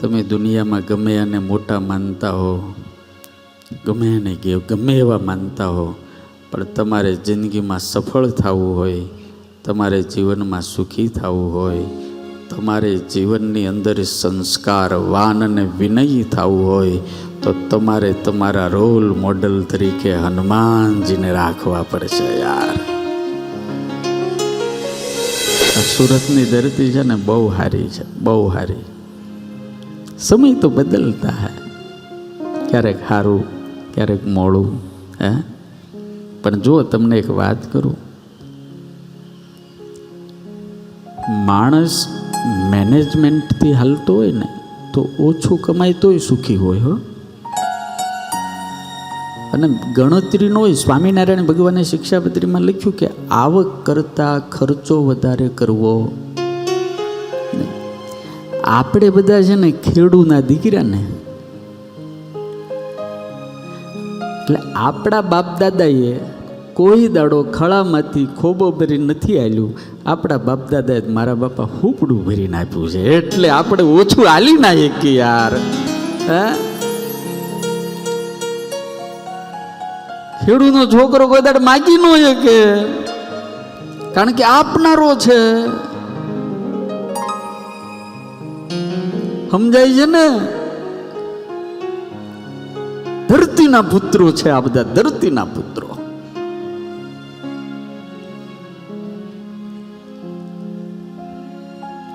તમે દુનિયામાં ગમે અને મોટા માનતા હો, ગમે એને ગમે એવા માનતા હો, પણ તમારે જિંદગીમાં સફળ થવું હોય, તમારે જીવનમાં સુખી થવું હોય, તમારે જીવનની અંદર સંસ્કારવાન અને વિનયી થવું હોય, તો તમારે તમારા રોલ મોડલ તરીકે હનુમાનજીને રાખવા પડશે યાર. આ સુરતની ધરતી છે ને બહુ સારી છે, બહુ સારી. સમય તો બદલતા હૈ, ક્યારેક સારું ક્યારેક મોડું, હે. પણ જો તમને એક વાત કરું, માણસ મેનેજમેન્ટથી હાલતો હોય ને તો ઓછું કમાય તોય સુખી હોય હો. અને ગણતરીનો હોય. સ્વામિનારાયણ ભગવાને શિક્ષાપત્રીમાં લખ્યું કે આવક કરતાં ખર્ચો વધારે કરવો. આપણે બધા છે ને ખેડૂના દીકરા ને, એટલે આપણા બાપ દાદાએ કોઈ દાડો ખળામાંથી ખોબો ભરી નથી આલ્યું. આપણા બાપ દાદાએ મારા બાપા હુપડું ભરીને આપ્યું છે, એટલે આપણે ઓછું હાલી ના કે યાર. હે, ખેડૂનો છોકરો કોઈ દાડ માગી ન હોય કે, કારણ કે આપનારો છે. સમજાય છે ને? ધરતીના પુત્રો છે આ બધા, ધરતીના પુત્રો.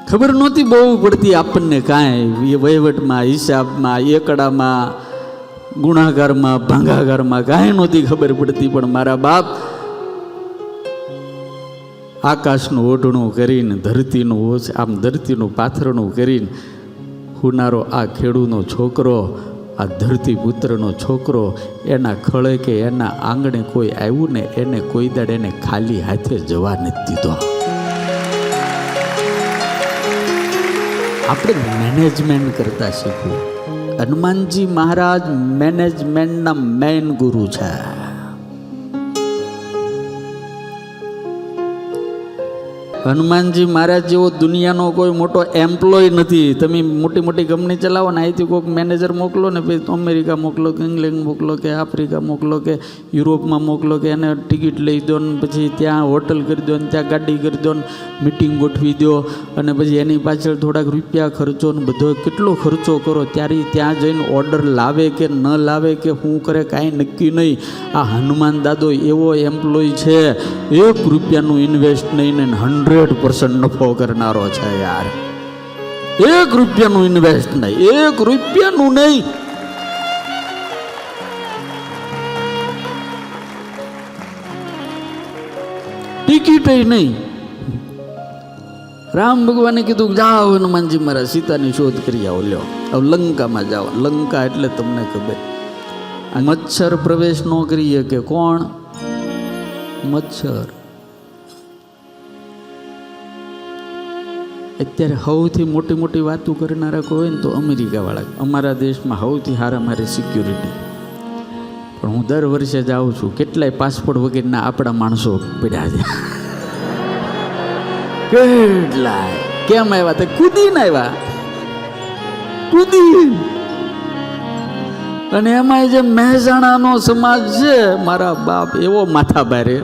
ખબર નહોતી બહુ પડતી આપણને કાંઈ વહીવટમાં, હિસાબમાં, એકડામાં, ગુણાકારમાં, ભાંગાકારમાં કાંઈ નહોતી ખબર પડતી. પણ મારા બાપ આકાશનું ઓઢણું કરીને, ધરતીનું આમ ધરતીનું પાથરણું કરીને, હુનારો આ ખેડૂનો છોકરો, આ ધરતી પુત્રનો છોકરો, એના ખળે કે એના આંગણે કોઈ આવ્યું ને એને કોઈ દાડ એને ખાલી હાથે જવા નથી દીધો. આપણે મેનેજમેન્ટ કરતા શીખવું. હનુમાનજી મહારાજ મેનેજમેન્ટના મેઇન ગુરુ છે. હનુમાનજી મહારાજ જેવો દુનિયાનો કોઈ મોટો એમ્પ્લોય નથી. તમે મોટી મોટી કંપની ચલાવો ને, અહીંથી કોઈક મેનેજર મોકલો ને, પછી અમેરિકા મોકલો કે ઇંગ્લેન્ડ મોકલો કે આફ્રિકા મોકલો કે યુરોપમાં મોકલો કે એને ટિકિટ લઈ દો ને પછી ત્યાં હોટલ કરી દો ને ત્યાં ગાડી કરી દો ને મિટિંગ ગોઠવી દો અને પછી એની પાછળ થોડાક રૂપિયા ખર્ચો ને બધો કેટલો ખર્ચો કરો, ત્યારે ત્યાં જઈને ઓર્ડર લાવે કે ન લાવે કે શું કરે કાંઈ નક્કી નહીં. આ હનુમાન દાદો એવો એમ્પ્લોય છે, 1 રૂપિયાનું ઇન્વેસ્ટ નહીં ને 100% નફો કરનારો છે યાર. 1 રૂપિયાનું ઇન્વેસ્ટ નહીં, 1 રૂપિયાનું નહીં. ટિકિટ નહીં. રામ ભગવાને કીધું જાઓ હનુમાનજી મારા સીતાની શોધ કરી આવો, લ્યો હવે લંકામાં જાઓ. લંકા એટલે તમને ખબર, મચ્છર પ્રવેશ ન કરીએ કે કોણ? મચ્છર. અત્યારે સૌથી મોટી મોટી વાતો કરનારા કોઈ હોય ને તો અમેરિકાવાળા. અમારા દેશમાં સૌથી સારા મારી સિક્યુરિટી. પણ હું દર વર્ષે જાઉં છું, કેટલાય પાસપોર્ટ વગેરેના આપણા માણસો પડ્યા છે. કેટલાય કેમ આવ્યા? તે કૂદીને આવ્યા, કૂદી. અને એમાં જે મહેસાણાનો સમાજ છે, મારા બાપ એવો માથા ભારે.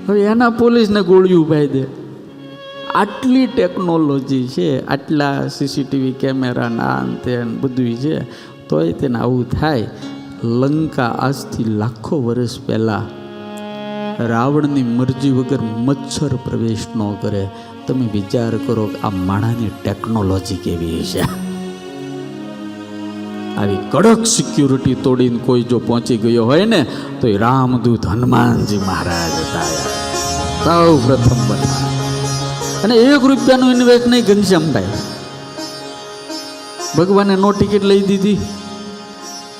હવે એના પોલીસને ગોળિયું પાઈ દે. આટલી ટેકનોલોજી છે, આટલા સીસીટીવી કેમેરા ના અંતે બધું છે, તોય તેને આવું થાય. લંકા આજથી લાખો વર્ષ પહેલાં રાવણની મરજી વગર મચ્છર પ્રવેશ ન કરે. તમે વિચાર કરો કે આ માણાની ટેકનોલોજી કેવી છે. આવી કડક સિક્યુરિટી તોડીને કોઈ જો પહોંચી ગયો હોય ને તો એ રામદૂત હનુમાનજી મહારાજ હતા. સૌ પ્રથમ બધા. અને 1 રૂપિયાનું ઇન્વેસ્ટ નહીં. ઘનશ્યામભાઈ ભગવાને નો ટિકિટ લઈ દીધી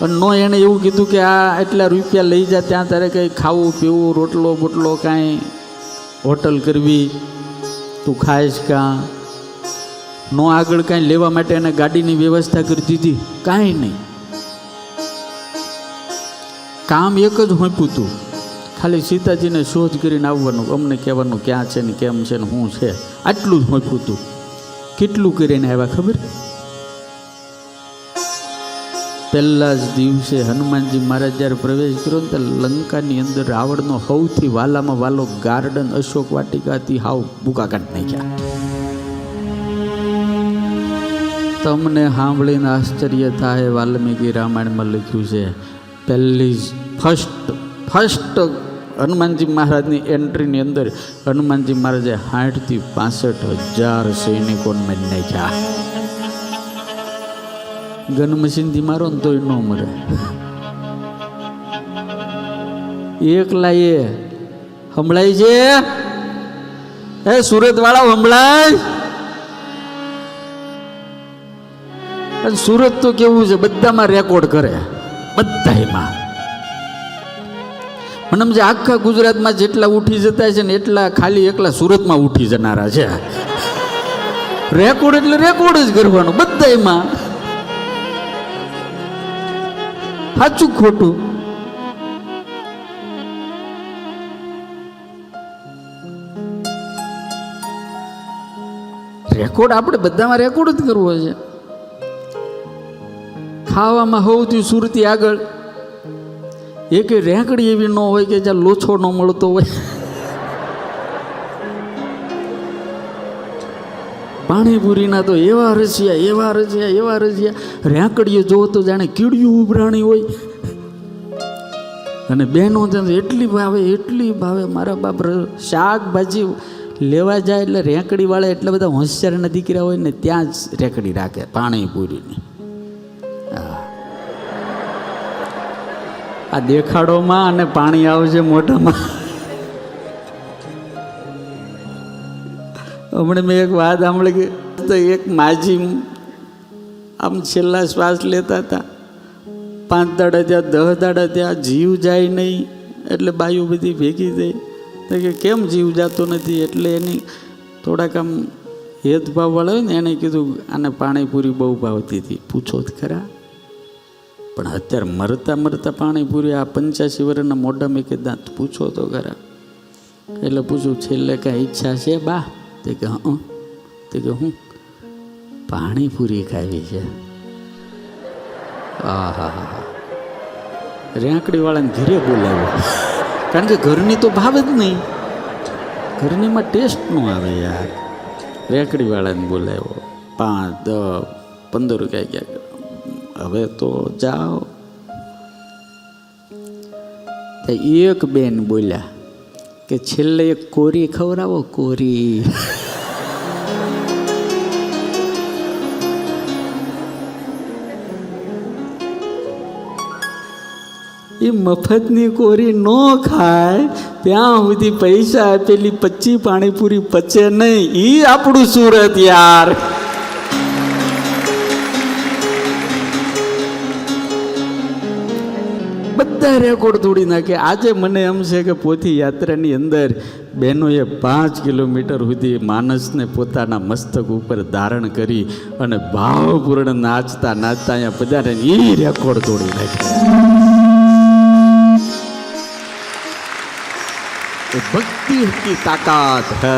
અને નો એણે એવું કીધું કે આ એટલા રૂપિયા લઈ જા, ત્યાં તારે કંઈ ખાવું પીવું, રોટલો બોટલો કાંઈ હોટલ કરવી, તું ખાઈશ કાં? નો આગળ કાંઈ લેવા માટે એને ગાડીની વ્યવસ્થા કરી દીધી? કાંઈ નહીં. કામ એક જ હોંપ્યું હતું, ખાલી સીતાજીને શોધ કરીને આવવાનું, અમને કહેવાનું ક્યાં છે ને કેમ છે ને શું છે, આટલું જ હોપ્યું હતું. કેટલું કરીને આવ્યા ખબર? પહેલા જ દિવસે હનુમાનજી મહારાજ જ્યારે પ્રવેશ કર્યો ને ત્યારે લંકાની અંદર રાવણનો સૌથી વાલામાં વાલો ગાર્ડન અશોક વાટિકાથી હાવ બુકા કાઢી નાખ્યા. તમને સાંભળીને આશ્ચર્ય થાય, વાલ્મીકી રામાયણમાં લખ્યું છે પહેલી જ ફર્સ્ટ હનુમાનજી મહારાજની એન્ટ્રીની અંદર હનુમાનજી મહારાજે 60 થી 65,000 સૈનિકોને મારી નાખ્યા. ગન મશીનથી મારો ને તોય ન મરે. એકલા એ સંભળાય છે? એ સુરત વાળા સંભળાય? અને સુરત તો કેવું છે, બધામાં રેકોર્ડ કરે, બધામાં. મને સમજે આખા ગુજરાતમાં જેટલા ઉઠી જતા છે ને એટલા ખાલી એકલા સુરતમાં ઉઠી જનારા છે. રેકોર્ડ એટલે રેકોર્ડ જ કરવાનું બધામાં. સાચું ખોટું? રેકોર્ડ આપણે બધામાં રેકોર્ડ જ કરવો છે. ખાવામાં સૌથી સુરતી આગળ. એક રેંકડી એવી ન હોય કે જ્યાં લોછો ન મળતો હોય. પાણીપુરીના તો એવા રસિયા. રેંકડીએ જોવો તો જાણે કીડિયું ઉભરાણી હોય. અને બહેનો એટલી ભાવે મારા બાપ. શાકભાજી લેવા જાય એટલે રેંકડી વાળા એટલા બધા હોશિયારના દીકરા હોય ને ત્યાં જ રેંકડી રાખે પાણીપુરીની. આ દેખાડોમાં અને પાણી આવશે મોઢામાં. હમણાં મેં એક વાત સાંભળી કે તો એક માજી આમ છેલ્લા શ્વાસ લેતા હતા. 5 દાડા ત્યાં 10 દાડા ત્યાં જીવ જાય નહીં. એટલે બાયું બધી ભેગી થઈ તો કે કેમ જીવ જતો નથી? એટલે એની થોડાક આમ હેદભાવવાળા હોય ને એને કીધું આને પાણીપુરી બહુ ભાવતી હતી, પૂછો જ ખરા. પણ અત્યારે મરતા પાણીપુરી આ 85 વર્ષના મોઢા મેં કે દાંત પૂછો તો ખરા. એટલે પૂછું છેલ્લે કાંઈ ઈચ્છા છે બા? તે કે હં. તે કે હું પાણીપુરી ખાવી છે. આહા, રેંકડી વાળાને ઘરે બોલાવ્યો. કારણ કે ઘરની તો ભાવે જ નહીં, ઘરનીમાં ટેસ્ટ ન આવે યાર. રેંકડી વાળાને બોલાવ્યો. 5, 10, 15 રૂપિયા. હવે તો જાઓ. એક બેન બોલ્યા કે છેલ્લે એક કોરી ખવડાવો, કોરી. એ મફતની કોરી ન ખાય ત્યાં સુધી પૈસા આપેલી 25 પાણીપુરી પચે નહીં. એ આપણું સુરત યાર. બધા રેકોર્ડ તોડી નાખે. આજે મને એમ છે કે પોથી યાત્રાની અંદર બહેનોએ 5 કિલોમીટર સુધી માનસને પોતાના મસ્તક ઉપર ધારણ કરી અને ભાવપૂર્ણ નાચતા અહીંયા પધારે એ રેકોર્ડ તોડી નાખે. भक्ति की ताकत है.